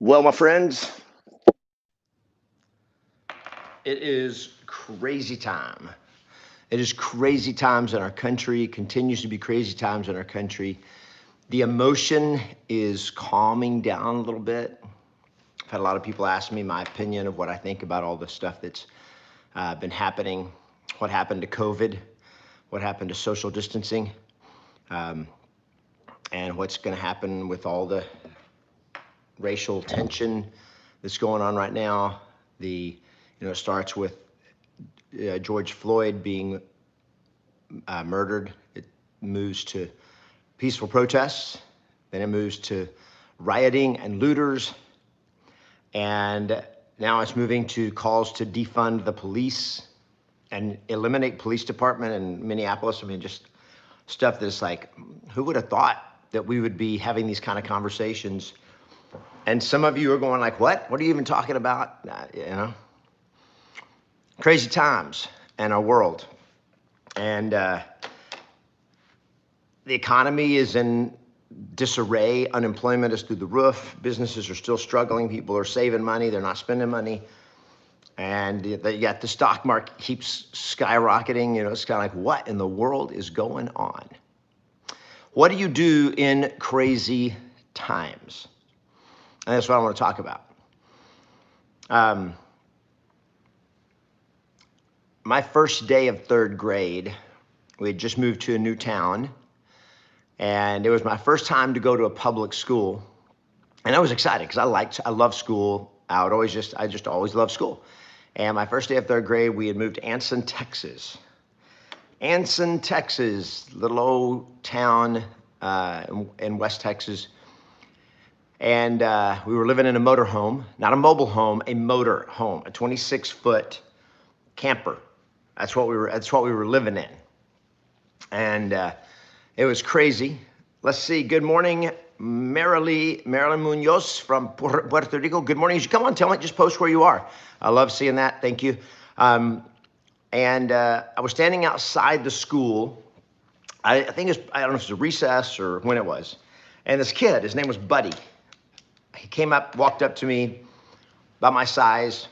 Well, my friends, it is crazy time. It is crazy times in our country, continues to be crazy times in our country. The emotion is calming down a little bit. I've had a lot of people ask me my opinion of what I think about all the stuff that's been happening, what happened to COVID, what happened to social distancing, and what's going to happen with all the racial tension that's going on right now. It starts with George Floyd being murdered. It moves to peaceful protests. Then it moves to rioting and looters. And now it's moving to calls to defund the police and eliminate police department in Minneapolis. I mean, just stuff that's like, who would have thought that we would be having these kind of conversations? And some of you are going like, what? What are you even talking about? Crazy times in our world. And the economy is in disarray. Unemployment is through the roof. Businesses are still struggling. People are saving money. They're not spending money. And yet the stock market keeps skyrocketing. It's kind of like, what in the world is going on? What do you do in crazy times? And that's what I want to talk about. My first day of third grade, we had just moved to a new town, and it was my first time to go to a public school. And I was excited because I love school. I just always loved school. And my first day of third grade, we had moved to Anson, Texas. Anson, Texas, little old town in West Texas. And we were living in a motor home, not a mobile home, a motor home, a 26-foot camper. That's what we were living in. And it was crazy. Let's see. Good morning, Marilyn Munoz from Puerto Rico. Good morning. You should come on, tell me, just post where you are. I love seeing that. Thank you. I was standing outside the school. I don't know if it was a recess or when it was. And this kid, his name was Buddy. He came up, walked up to me, about my size.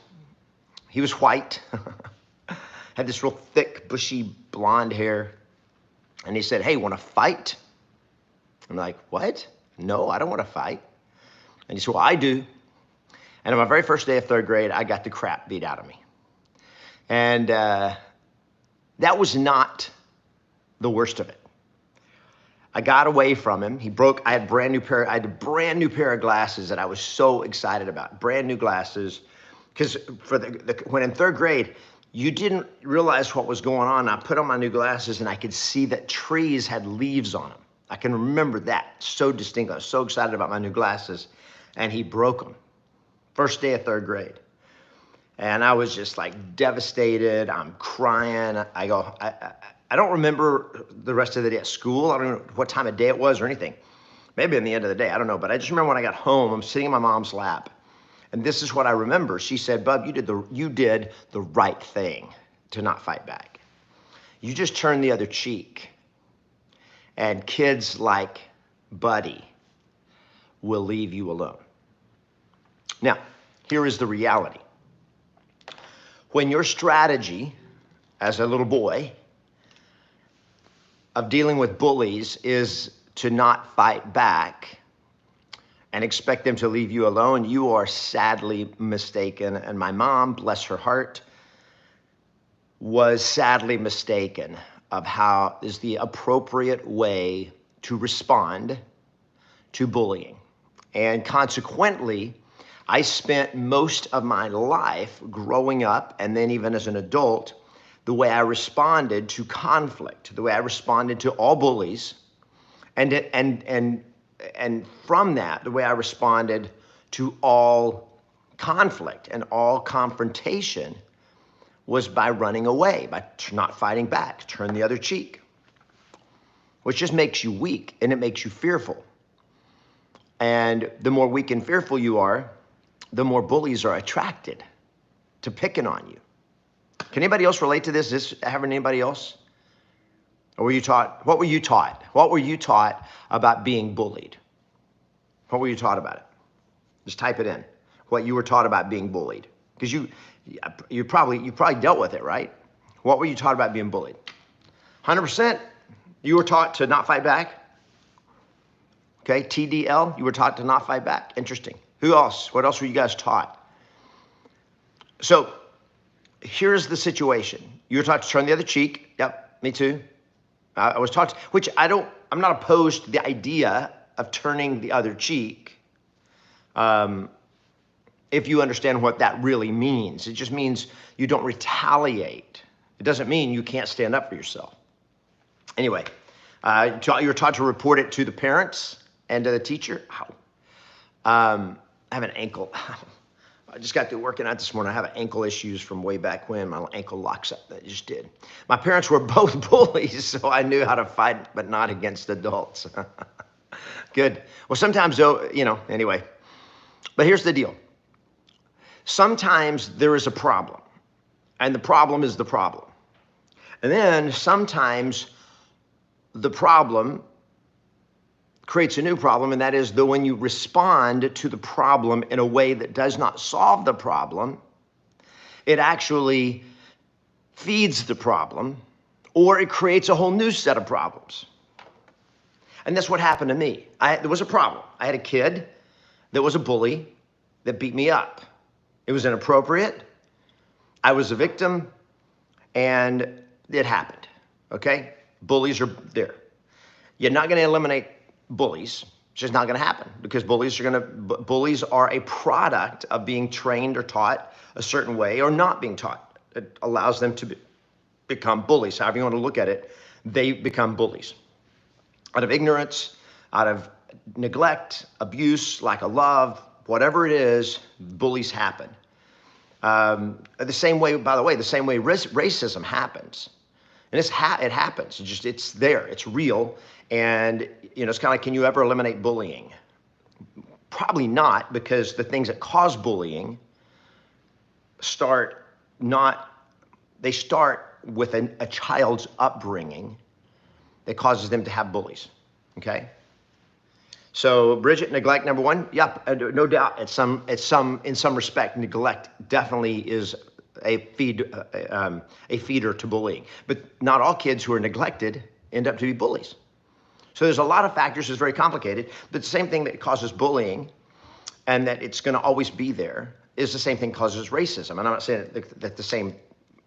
He was white, had this real thick, bushy, blonde hair. And he said, "Hey, want to fight?" I'm like, "What? No, I don't want to fight." And he said, "Well, I do." And on my very first day of third grade, I got the crap beat out of me. And that was not the worst of it. I got away from him. I had a brand new pair of glasses that I was so excited about. Brand new glasses. Because when in third grade, you didn't realize what was going on. I put on my new glasses and I could see that trees had leaves on them. I can remember that so distinctly. I was so excited about my new glasses, and he broke them. First day of third grade. And I was just like devastated. I'm crying. I don't remember the rest of the day at school. I don't know what time of day it was or anything. Maybe in the end of the day, I don't know. But I just remember when I got home, I'm sitting in my mom's lap. And this is what I remember. She said, "Bub, you did the right thing to not fight back. You just turned the other cheek. And kids like Buddy will leave you alone." Now, here is the reality. When your strategy as a little boy of dealing with bullies is to not fight back and expect them to leave you alone, you are sadly mistaken. And my mom, bless her heart, was sadly mistaken of how is the appropriate way to respond to bullying. And consequently, I spent most of my life growing up, and then even as an adult, the way I responded to conflict, the way I responded to all bullies, and from that, the way I responded to all conflict and all confrontation was by running away, by not fighting back, turn the other cheek, which just makes you weak and it makes you fearful. And the more weak and fearful you are, the more bullies are attracted to picking on you. Can anybody else relate to this? Is this having anybody else? Or were you taught? What were you taught? What were you taught about being bullied? What were you taught about it? Just type it in. What you were taught about being bullied. Because you probably dealt with it, right? What were you taught about being bullied? 100% you were taught to not fight back. Okay, TDL, you were taught to not fight back. Interesting. Who else? What else were you guys taught? So here's the situation. You were taught to turn the other cheek. Yep, me too. I was taught, which I'm not opposed to the idea of turning the other cheek. If you understand what that really means. It just means you don't retaliate. It doesn't mean you can't stand up for yourself. Anyway, you're taught to report it to the parents and to the teacher. Ow. I have an ankle. I just got through working out this morning. I have ankle issues from way back when. My ankle locks up. That just did. My parents were both bullies, so I knew how to fight, but not against adults. Good. Well, sometimes though, anyway. But here's the deal. Sometimes there is a problem, and the problem is the problem. And then sometimes the problem creates a new problem, and that is when you respond to the problem in a way that does not solve the problem, it actually feeds the problem, or it creates a whole new set of problems. And that's what happened to me. There was a problem. I had a kid that was a bully that beat me up. It was inappropriate. I was a victim, and it happened, okay? Bullies are there. You're not gonna eliminate bullies. It's just not gonna happen because bullies are a product of being trained or taught a certain way or not being taught. It allows them to become bullies. However you want to look at it, they become bullies. Out of ignorance, out of neglect, abuse, lack of love, whatever it is, bullies happen. The same way, by the way, racism happens. And it happens. It's there. It's real. And it's kind of like, can you ever eliminate bullying? Probably not, because the things that cause bullying start with a child's upbringing that causes them to have bullies. Okay. So Bridget, neglect number one. Yep, no doubt. In some respect, neglect definitely is a feeder to bullying. But not all kids who are neglected end up to be bullies. So there's a lot of factors. It's very complicated. But the same thing that causes bullying, and that it's going to always be there, is the same thing causes racism. And I'm not saying that the same.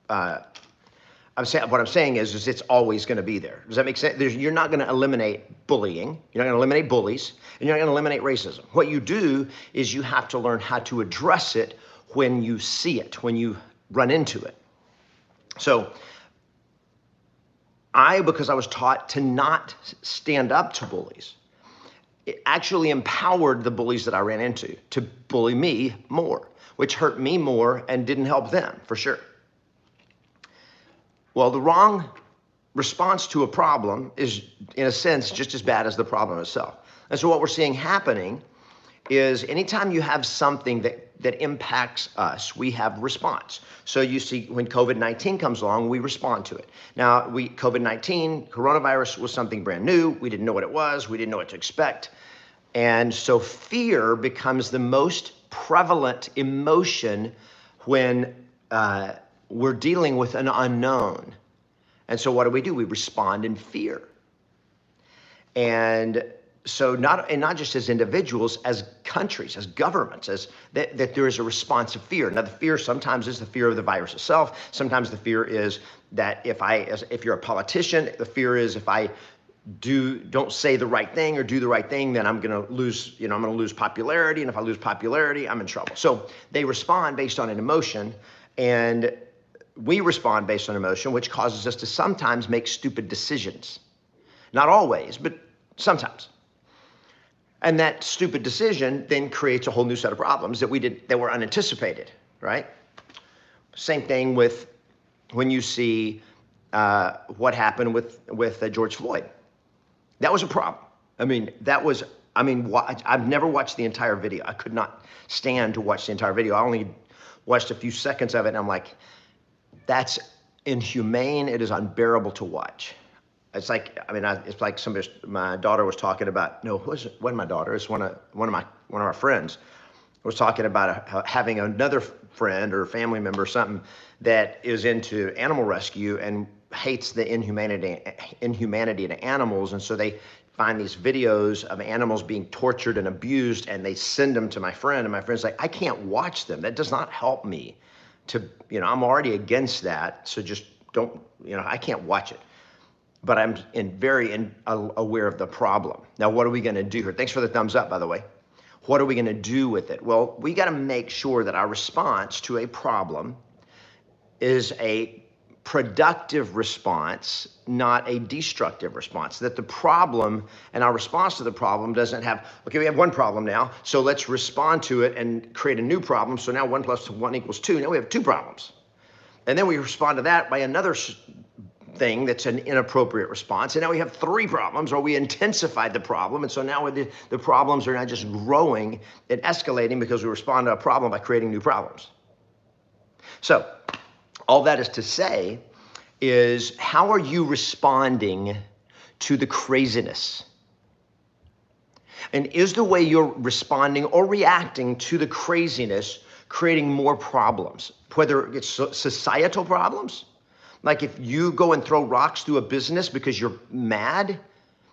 What I'm saying is it's always going to be there. Does that make sense? You're not going to eliminate bullying. You're not going to eliminate bullies, and you're not going to eliminate racism. What you do is you have to learn how to address it when you see it, when you run into it. So because I was taught to not stand up to bullies, it actually empowered the bullies that I ran into to bully me more, which hurt me more and didn't help them, for sure. Well, the wrong response to a problem is, in a sense, just as bad as the problem itself. And so what we're seeing happening is anytime you have something that impacts us, we have response. So you see when COVID-19 comes along, we respond to it. Now, COVID-19, coronavirus was something brand new. We didn't know what it was. We didn't know what to expect. And so fear becomes the most prevalent emotion when we're dealing with an unknown. And so what do? We respond in fear. And so not just as individuals, as countries, as governments, that there is a response of fear. Now the fear sometimes is the fear of the virus itself. Sometimes the fear is that if you're a politician, the fear is if I don't say the right thing or do the right thing, then I'm going to lose, I'm going to lose popularity. And if I lose popularity, I'm in trouble. So they respond based on an emotion, and we respond based on emotion, which causes us to sometimes make stupid decisions. Not always, but sometimes. And that stupid decision then creates a whole new set of problems that were unanticipated, right? Same thing with when you see what happened with George Floyd. That was a problem. I've never watched the entire video. I could not stand to watch the entire video. I only watched a few seconds of it, and I'm like, that's inhumane. It is unbearable to watch. It's like, it's like my daughter was talking about, no, it wasn't my daughter. It's one of our friends. was talking about having another friend or family member or something that is into animal rescue and hates the inhumanity to animals. And so they find these videos of animals being tortured and abused, and they send them to my friend. And my friend's like, I can't watch them. That does not help me to, I'm already against that. So just don't, I can't watch it. But I'm very aware of the problem. Now, what are we going to do here? Thanks for the thumbs up, by the way. What are we going to do with it? Well, we got to make sure that our response to a problem is a productive response, not a destructive response. That the problem and our response to the problem doesn't have, okay, we have one problem now, so let's respond to it and create a new problem. So now 1 + 1 = 2. Now we have 2 problems. And then we respond to that by another thing that's an inappropriate response. And now we have 3 problems, or we intensified the problem. And so now the problems are not just growing and escalating because we respond to a problem by creating new problems. So all that is to say is, how are you responding to the craziness? And is the way you're responding or reacting to the craziness creating more problems? Whether it's societal problems, like if you go and throw rocks through a business because you're mad,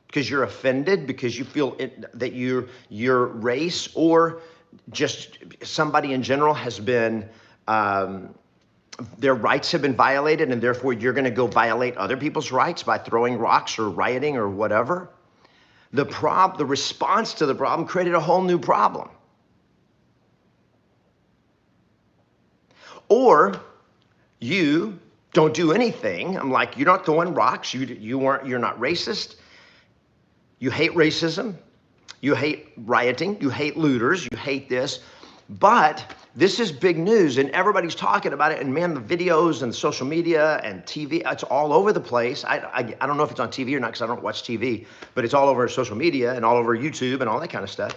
because you're offended, because you feel that your race or just somebody in general has been, their rights have been violated, and therefore you're going to go violate other people's rights by throwing rocks or rioting or whatever. The response to the problem created a whole new problem. Or you don't do anything. I'm like, you're not throwing rocks. You're not racist. You hate racism. You hate rioting. You hate looters. You hate this. But this is big news, and everybody's talking about it. And man, the videos and social media and TV, it's all over the place. I don't know if it's on TV or not because I don't watch TV, but it's all over social media and all over YouTube and all that kind of stuff.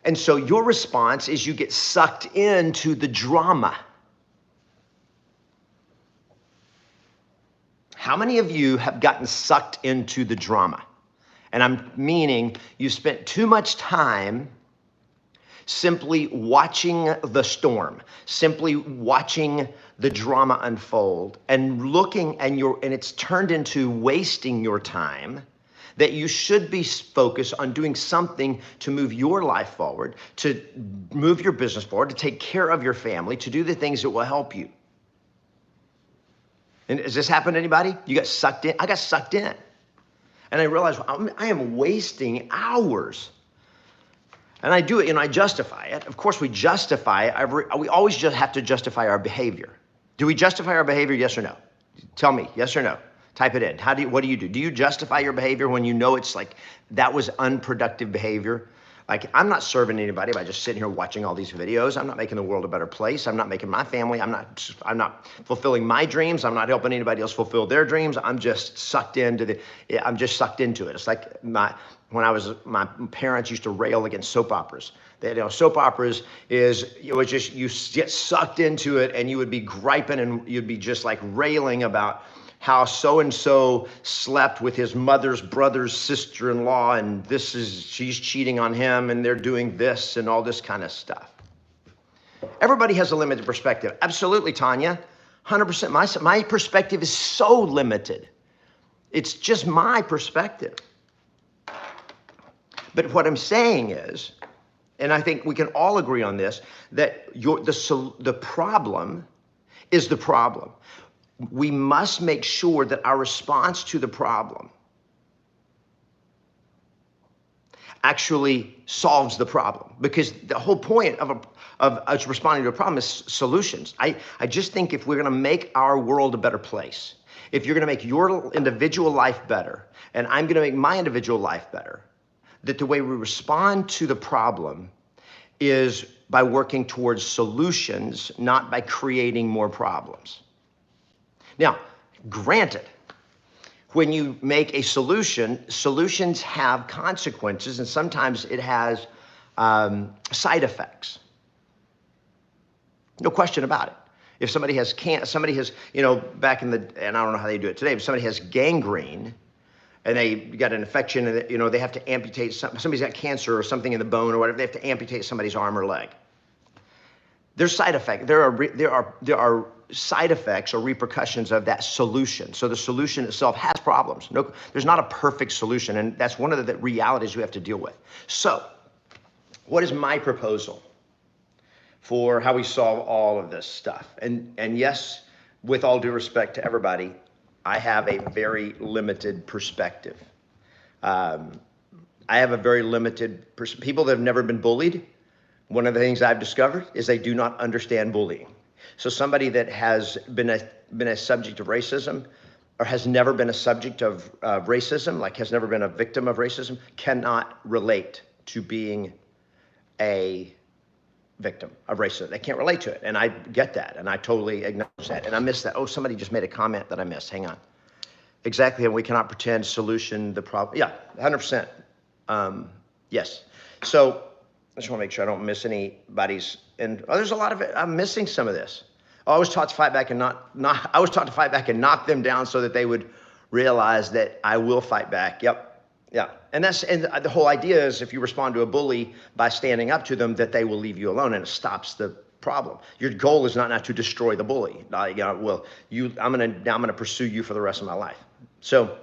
And so your response is you get sucked into the drama. How many of you have gotten sucked into the drama? And I'm meaning you spent too much time simply watching the storm, simply watching the drama unfold and looking, and it's turned into wasting your time, that you should be focused on doing something to move your life forward, to move your business forward, to take care of your family, to do the things that will help you. And has this happened to anybody? You got sucked in? I got sucked in. And I realized I am wasting hours. And I do it, I justify it. Of course, we justify it. We always just have to justify our behavior. Do we justify our behavior, yes or no? Tell me, yes or no. Type it in. What do you do? Do you justify your behavior when you know it's like, that was unproductive behavior? Like, I'm not serving anybody by just sitting here watching all these videos. I'm not making the world a better place. I'm not making my family. I'm not fulfilling my dreams. I'm not helping anybody else fulfill their dreams. I'm just sucked into it. It's like my parents used to rail against soap operas. Soap operas you get sucked into it, and you would be griping and you'd be just like railing about how so-and-so slept with his mother's brother's sister-in-law, and she's cheating on him, and they're doing this and all this kind of stuff. Everybody has a limited perspective. Absolutely, Tanya. 100%. My perspective is so limited. It's just my perspective. But what I'm saying is, and I think we can all agree on this, that the problem is the problem. We must make sure that our response to the problem actually solves the problem, because the whole point of us responding to a problem is solutions. I just think if we're going to make our world a better place, if you're going to make your individual life better, and I'm going to make my individual life better, that the way we respond to the problem is by working towards solutions, not by creating more problems. Now, granted, when you make a solution, solutions have consequences, and sometimes it has side effects. No question about it. If somebody has back in the, and I don't know how they do it today, but somebody has gangrene, and they got an infection, and they have to amputate somebody's got cancer or something in the bone or whatever, they have to amputate somebody's arm or leg. There's side effects. There are side effects or repercussions of that solution. So the solution itself has problems. No, there's not a perfect solution, and that's one of the realities we have to deal with. So, what is my proposal for how we solve all of this stuff? And yes, with all due respect to everybody, I have a very limited perspective. I have a very limited people that have never been bullied. One of the things I've discovered is they do not understand bullying. So somebody that has been a subject of racism or has never been a subject of racism, like has never been a victim of racism, cannot relate to being a victim of racism. They can't relate to it. And I get that. And I totally acknowledge that. And I missed that. Oh, somebody just made a comment that I missed. Hang on. Exactly. And we cannot pretend solution the problem. Yeah, 100%. Yes. So I just want to make sure I don't miss anybody's. And there's a lot of it. I'm missing some of this. I was taught to fight back and I was taught to fight back and knock them down so that they would realize that I will fight back. Yep. Yeah. And the whole idea is if you respond to a bully by standing up to them, that they will leave you alone, and it stops the problem. Your goal is not to destroy the bully. I'm gonna pursue you for the rest of my life. So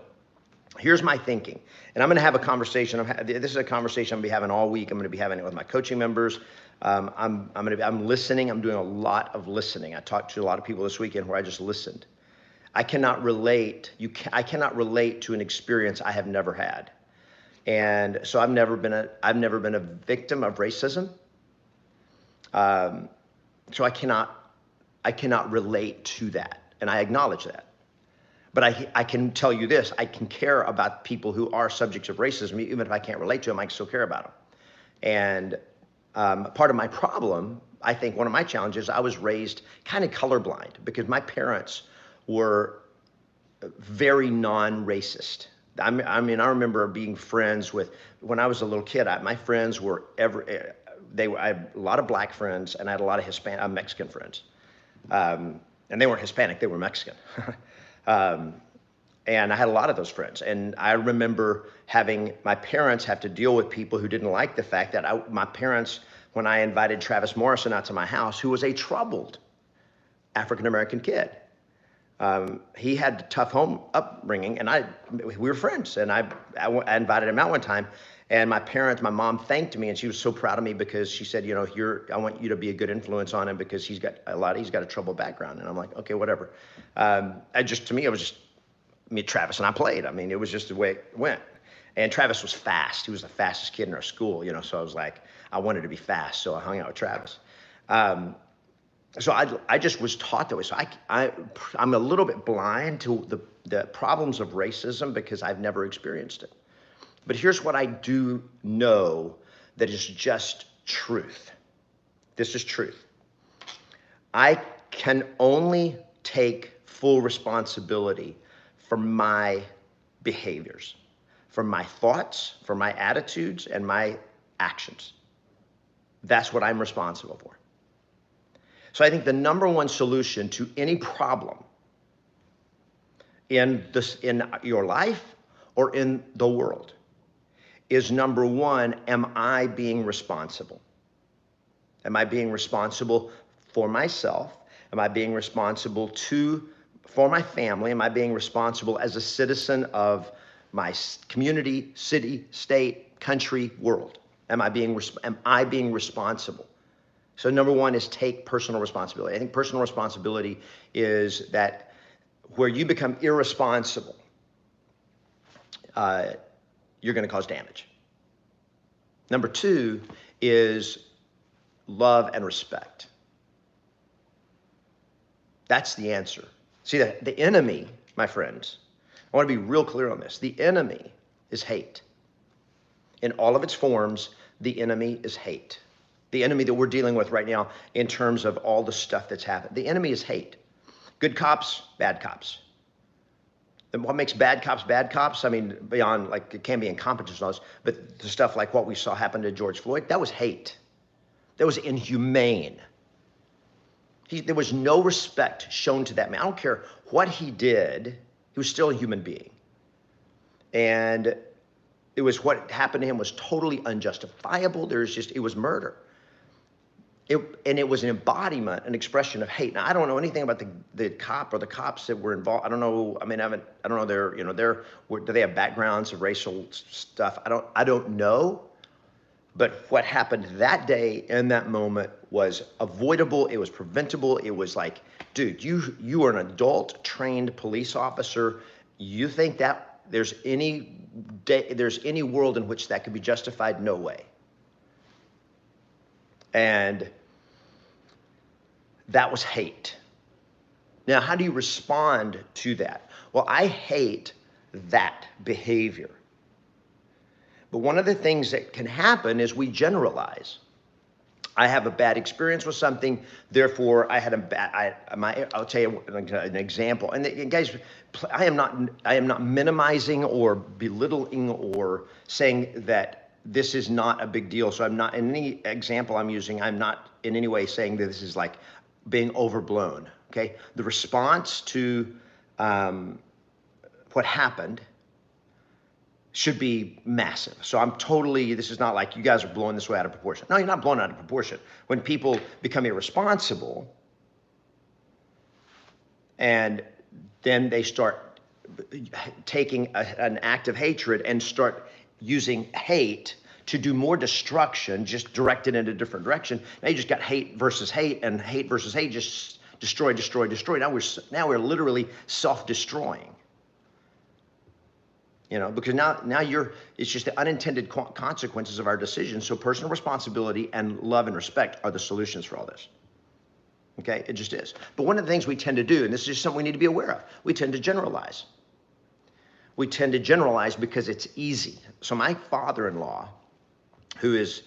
here's my thinking, and I'm going to have a conversation. This is a conversation I'm going to be having all week. I'm going to be having it with my coaching members. I'm listening. I'm doing a lot of listening. I talked to a lot of people this weekend where I just listened. I cannot relate. I cannot relate to an experience I have never had, and so I've never been a victim of racism. So I cannot relate to that, and I acknowledge that. But I can tell you this, I can care about people who are subjects of racism. Even if I can't relate to them, I can still care about them. And part of my problem, I think one of my challenges, I was raised kind of colorblind because my parents were very non-racist. I mean, I remember being friends with, when I was a little kid, my friends were I had a lot of black friends and I had a lot of Mexican friends. And they weren't Hispanic, they were Mexican. And I had a lot of those friends. And I remember having my parents have to deal with people who didn't like the fact that my parents, when I invited Travis Morrison out to my house, who was a troubled African-American kid. He had a tough home upbringing, and we were friends. And I invited him out one time, and my mom thanked me, and she was so proud of me because she said, I want you to be a good influence on him because he's got a troubled background. And I'm like, okay, whatever. To me, it was just Travis and I played. I mean, it was just the way it went. And Travis was fast. He was the fastest kid in our school, so I was like, I wanted to be fast, so I hung out with Travis. So I just was taught that way. So I'm a little bit blind to the problems of racism because I've never experienced it. But here's what I do know that is just truth. This is truth. I can only take full responsibility for my behaviors, for my thoughts, for my attitudes, and my actions. That's what I'm responsible for. So I think the number one solution to any problem in your life or in the world is, number one, am I being responsible? Am I being responsible for myself? Am I being responsible for my family? Am I being responsible as a citizen of my community, city, state, country, world? Am I being responsible? So number one is take personal responsibility. I think personal responsibility is that where you become irresponsible, you're going to cause damage. Number two is love and respect. That's the answer. See, the enemy, my friends, I want to be real clear on this. The enemy is hate. In all of its forms, the enemy is hate. The enemy that we're dealing with right now in terms of all the stuff that's happened. The enemy is hate. Good cops, bad cops. And what makes bad cops? I mean, beyond, like, it can be incompetence laws, but the stuff like what we saw happen to George Floyd, that was hate. That was inhumane. There was no respect shown to that man. I don't care what he did. He was still a human being. And what happened to him was totally unjustifiable. It was murder. And it was an embodiment, an expression of hate. Now I don't know anything about the cop or the cops that were involved. I don't know. I mean, I don't know their, do they have backgrounds of racial stuff? I don't know. But what happened that day in that moment was avoidable. It was preventable. It was like, dude, you are an adult trained police officer. You think that there's any world in which that could be justified? No way. And that was hate. Now, how do you respond to that? Well, I hate that behavior. But one of the things that can happen is we generalize. I have a bad experience with something, therefore I had a bad, I'll tell you an example. And guys, I am not minimizing or belittling or saying that this is not a big deal. So I'm not, in any example I'm using, I'm not in any way saying that this is like being overblown, okay? The response to what happened should be massive. So this is not like you guys are blowing this way out of proportion. No, you're not blowing out of proportion. When people become irresponsible and then they start taking an act of hatred and start using hate to do more destruction, just directed in a different direction. Now you just got hate versus hate, and hate versus hate just destroy. Now we're literally self-destroying. Because now it's just the unintended consequences of our decisions. So personal responsibility and love and respect are the solutions for all this. Okay, it just is. But one of the things we tend to do, and this is just something we need to be aware of, we tend to generalize. We tend to generalize because it's easy. So my father-in-law, who is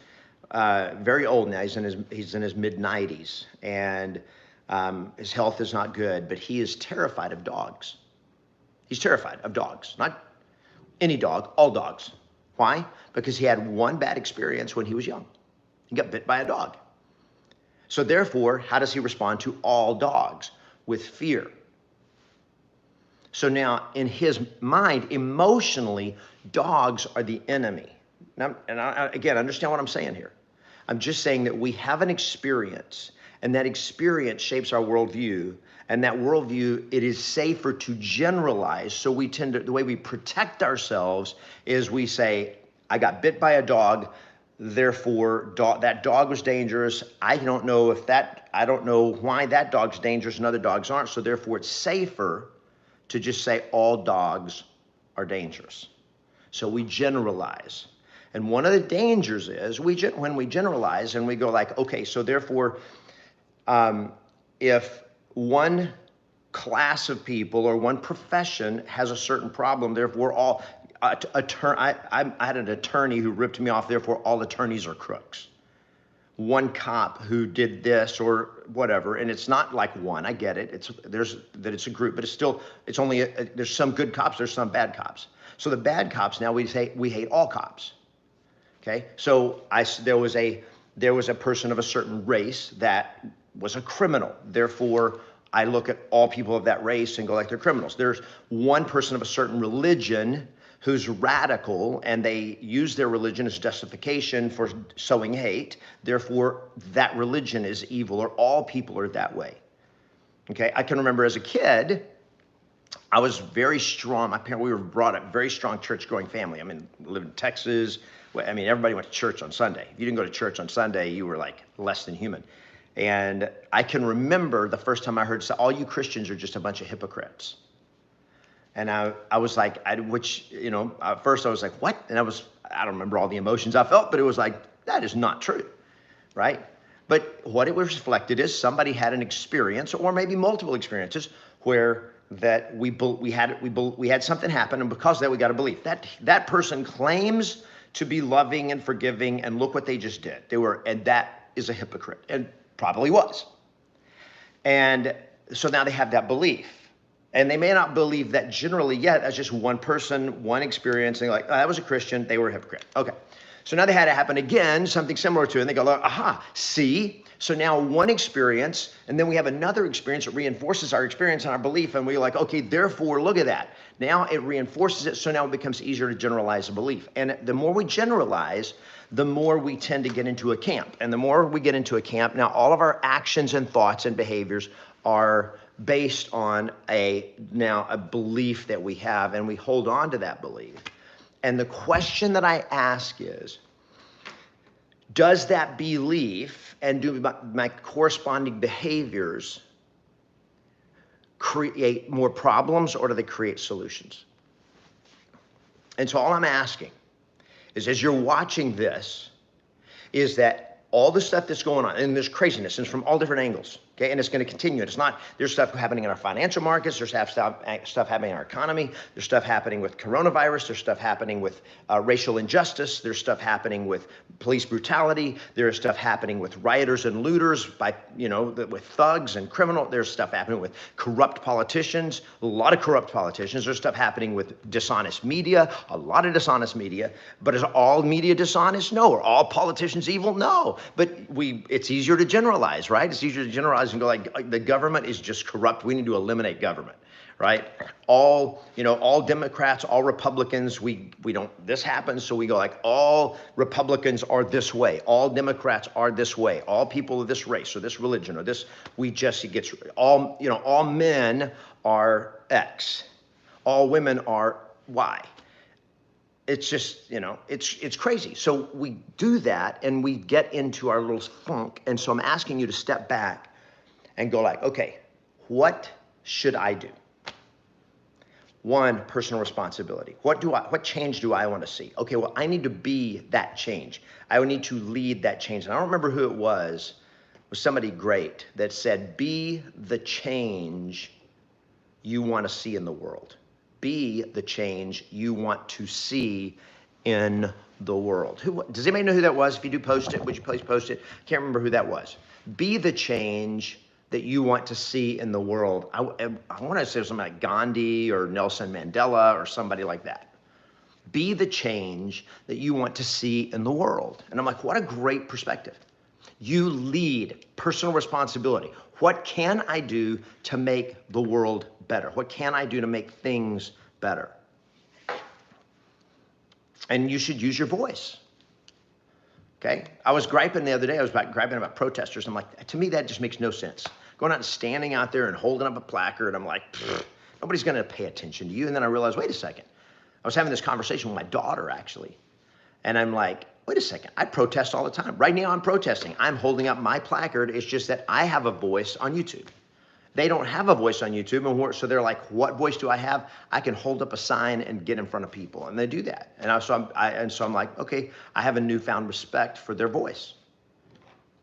very old now, he's in his mid-90s, and his health is not good, but he is terrified of dogs. He's terrified of dogs, not any dog, all dogs. Why? Because he had one bad experience when he was young. He got bit by a dog. So therefore, how does he respond to all dogs? With fear. So now in his mind, emotionally, dogs are the enemy. Now, again, understand what I'm saying here. I'm just saying that we have an experience, and that experience shapes our worldview. And that worldview, it is safer to generalize. So we tend to, the way we protect ourselves is we say, I got bit by a dog, therefore that dog was dangerous. I don't know why that dog's dangerous and other dogs aren't. So therefore it's safer to just say all dogs are dangerous. So we generalize. And one of the dangers is when we generalize and we go like, okay, so therefore, if one class of people or one profession has a certain problem, therefore all, I had an attorney who ripped me off, therefore all attorneys are crooks. One cop who did this or whatever, and it's not like one, I get it, it's a group, but it's only, there's some good cops, there's some bad cops. So the bad cops, now we say we hate all cops, okay? So there was a person of a certain race that was a criminal. Therefore, I look at all people of that race and go like they're criminals. There's one person of a certain religion who's radical and they use their religion as justification for sowing hate. Therefore, that religion is evil, or all people are that way. Okay, I can remember as a kid, I was very strong. We were brought up very strong church-going family. I mean, we lived in Texas. I mean, everybody went to church on Sunday. If you didn't go to church on Sunday, you were like less than human. And I can remember the first time I heard, all you Christians are just a bunch of hypocrites. And I was like, at first I was like, what? And I don't remember all the emotions I felt, but it was like, that is not true, right? But what it was reflected is somebody had an experience, or maybe multiple experiences, where that we had something happen, and because of that we got a belief. That person claims to be loving and forgiving, and look what they just did. And that is a hypocrite, and probably was. And so now they have that belief. And they may not believe that generally yet as just one person, one experience, and they're like, oh, that was a Christian, they were a hypocrite. Okay. So now they had it happen again, something similar to it, and they go, aha, see? So now one experience, and then we have another experience that reinforces our experience and our belief, and we're like, okay, therefore, look at that. Now it reinforces it, so now it becomes easier to generalize a belief. And the more we generalize, the more we tend to get into a camp. And the more we get into a camp, now all of our actions and thoughts and behaviors are based on a belief that we have, and we hold on to that belief. And the question that I ask is, does that belief and do my corresponding behaviors create more problems, or do they create solutions? And so all I'm asking is, as you're watching this, is that all the stuff that's going on, and there's craziness, and it's from all different angles, okay? And it's going to continue. It's not, there's stuff happening in our financial markets, there's stuff happening in our economy, there's stuff happening with coronavirus, there's stuff happening with racial injustice, there's stuff happening with police brutality, there's stuff happening with rioters and looters, with thugs and criminal, there's stuff happening with corrupt politicians, a lot of corrupt politicians, there's stuff happening with dishonest media, a lot of dishonest media. But is all media dishonest? No. Are all politicians evil? No. But it's easier to generalize, right? It's easier to generalize and go like, the government is just corrupt. We need to eliminate government, right? All Democrats, all Republicans, we don't, this happens, so we go like, all Republicans are this way, all Democrats are this way, all people of this race or this religion or this, it gets, all men are X, all women are Y. It's just, it's crazy. So we do that and we get into our little funk. And so I'm asking you to step back and go like, okay, what should I do? One, personal responsibility. What change do I want to see? Okay, well, I need to be that change. I would need to lead that change. And I don't remember who it was somebody great that said, be the change you want to see in the world. Be the change you want to see in the world. Does anybody know who that was? If you do post it, would you please post it? Can't remember who that was. Be the change that you want to see in the world. I want to say something like Gandhi or Nelson Mandela or somebody like that. Be the change that you want to see in the world. And I'm like, what a great perspective. You lead, personal responsibility. What can I do to make the world better? What can I do to make things better? And you should use your voice. Okay? I was griping the other day, griping about protesters. I'm like, to me, that just makes no sense. Going out and standing out there and holding up a placard, I'm like, nobody's gonna pay attention to you. And then I realized, wait a second. I was having this conversation with my daughter, actually. And I'm like, wait a second, I protest all the time. Right now I'm protesting. I'm holding up my placard. It's just that I have a voice on YouTube. They don't have a voice on YouTube, and so they're like, what voice do I have? I can hold up a sign and get in front of people, and they do that. And so I'm like, okay, I have a newfound respect for their voice.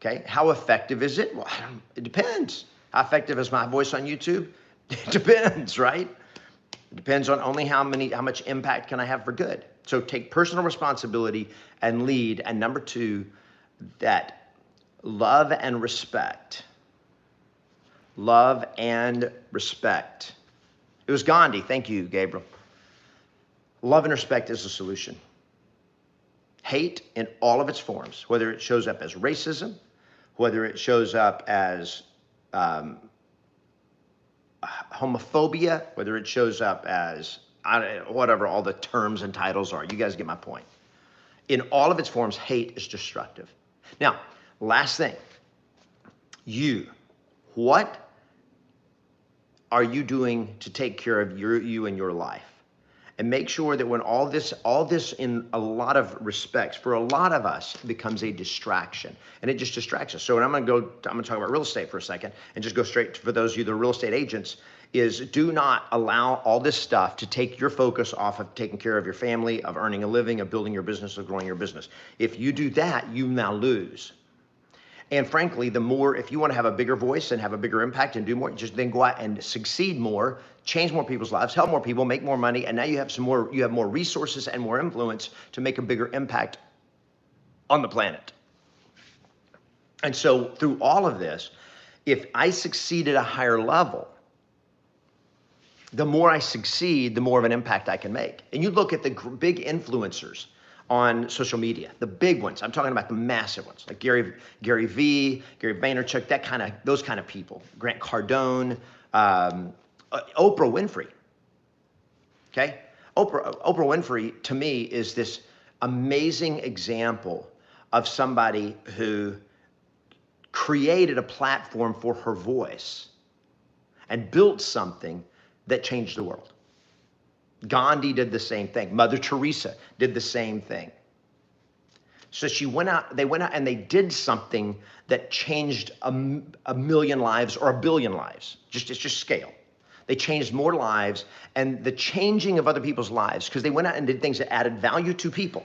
Okay, how effective is it? Well, it depends. How effective is my voice on YouTube? It depends, right? It depends on only how much impact can I have for good. So take personal responsibility and lead. And number two, that love and respect. Love and respect. It was Gandhi. Thank you, Gabriel. Love and respect is the solution. Hate in all of its forms, whether it shows up as racism, whether it shows up as homophobia, whether it shows up as whatever all the terms and titles are. You guys get my point. In all of its forms, hate is destructive. Now, last thing, what are you doing to take care of you and your life? And make sure that when all this in a lot of respects, for a lot of us, becomes a distraction, and it just distracts us. So I'm gonna talk about real estate for a second, and just go straight for those of you that are real estate agents, is do not allow all this stuff to take your focus off of taking care of your family, of earning a living, of building your business, of growing your business. If you do that, you now lose. And frankly, if you want to have a bigger voice and have a bigger impact and do more, just then go out and succeed more, change more people's lives, help more people, make more money, and now you have more resources and more influence to make a bigger impact on the planet. And so through all of this, if I succeed at a higher level, the more I succeed, the more of an impact I can make. And you look at the big influencers on social media, the big ones. I'm talking about the massive ones, like Gary V, Gary Vaynerchuk, those kind of people. Grant Cardone, Oprah Winfrey. Okay, Oprah Winfrey to me is this amazing example of somebody who created a platform for her voice and built something that changed the world. Gandhi did the same thing. Mother Teresa did the same thing. So they went out and they did something that changed a million lives or a billion lives. It's just scale. They changed more lives, and the changing of other people's lives, because they went out and did things that added value to people.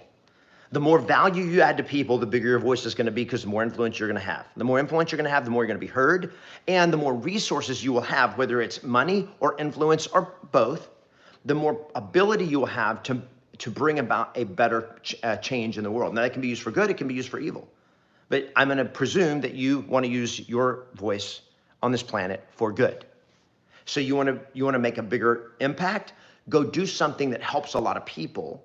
The more value you add to people, the bigger your voice is going to be, because the more influence you're going to have. The more influence you're going to have, the more you're going to be heard, and the more resources you will have, whether it's money or influence or both, the more ability you will have to bring about a better change in the world. Now, that can be used for good, it can be used for evil. But I'm going to presume that you want to use your voice on this planet for good. So you want to make a bigger impact, go do something that helps a lot of people.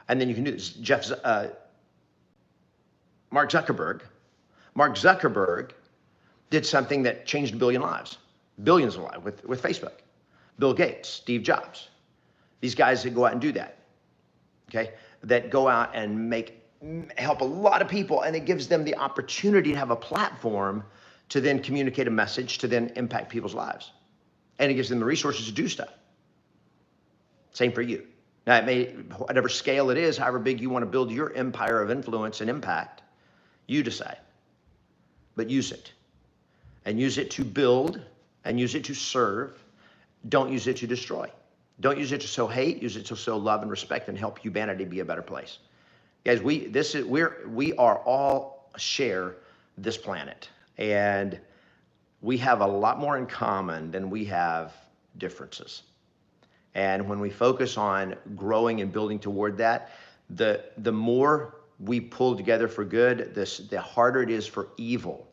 And then you can do this. Mark Zuckerberg did something that changed a billion lives, billions of lives with Facebook. Bill Gates, Steve Jobs, these guys that go out and do that, okay? That go out and help a lot of people, and it gives them the opportunity to have a platform to then communicate a message, to then impact people's lives. And it gives them the resources to do stuff. Same for you. Now, whatever scale it is, however big you want to build your empire of influence and impact, you decide. But use it. And use it to build, and use it to serve. Don't use it to destroy. Don't use it to sow hate. Use it to sow love and respect and help humanity be a better place. Guys, we are all share this planet, and we have a lot more in common than we have differences. And when we focus on growing and building toward that, the more we pull together for good, the harder it is for evil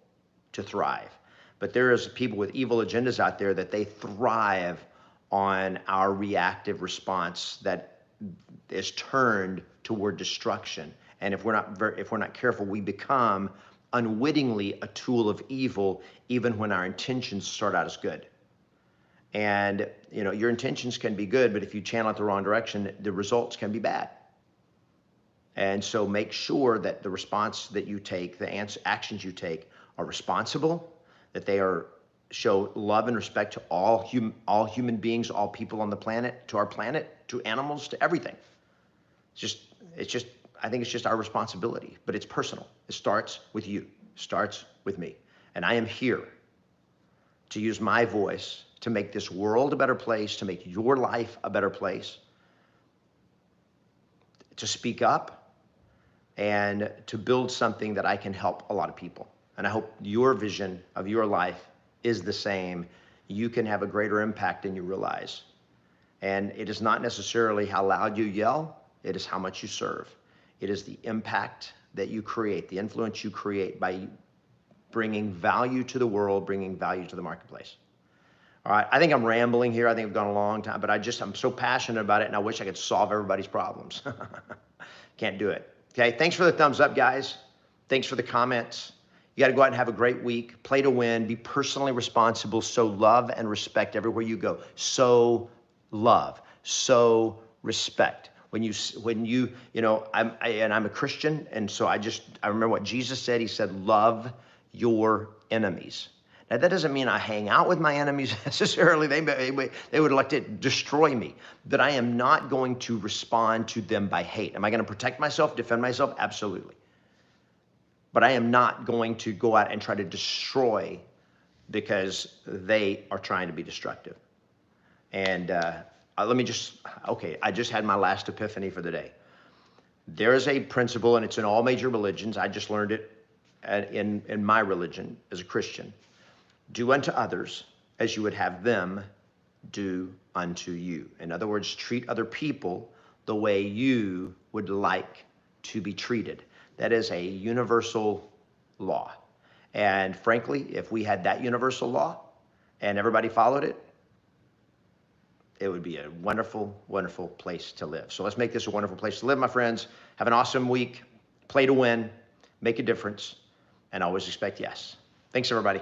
to thrive. But there is people with evil agendas out there that they thrive on our reactive response that is turned toward destruction. And if we're not careful, we become unwittingly a tool of evil, even when our intentions start out as good. And your intentions can be good, but if you channel it the wrong direction, the results can be bad. And so make sure that the response that you take, the actions you take, are responsible, that they show love and respect to all human beings, all people on the planet, to our planet, to animals, to everything. I think it's just our responsibility, but it's personal. It starts with you, starts with me. And I am here to use my voice to make this world a better place, to make your life a better place, to speak up, and to build something that I can help a lot of people. And I hope your vision of your life is the same. You can have a greater impact than you realize. And it is not necessarily how loud you yell, it is how much you serve. It is the impact that you create, the influence you create by bringing value to the world, bringing value to the marketplace. All right, I think I'm rambling here. I think I've gone a long time, but I'm so passionate about it, and I wish I could solve everybody's problems. Can't do it. Okay, thanks for the thumbs up, guys. Thanks for the comments. You got to go out and have a great week. Play to win. Be personally responsible. Sow love and respect everywhere you go. Sow love. Sow respect. I'm a Christian, and so I remember what Jesus said. He said, "Love your enemies." Now, that doesn't mean I hang out with my enemies necessarily. They would like to destroy me. But I am not going to respond to them by hate. Am I going to protect myself, defend myself? Absolutely. But I am not going to go out and try to destroy because they are trying to be destructive. And I just had my last epiphany for the day. There is a principle, and it's in all major religions. I just learned it in my religion as a Christian. Do unto others as you would have them do unto you. In other words, treat other people the way you would like to be treated. That is a universal law. And frankly, if we had that universal law and everybody followed it, it would be a wonderful, wonderful place to live. So let's make this a wonderful place to live, my friends. Have an awesome week. Play to win. Make a difference. And always expect yes. Thanks, everybody.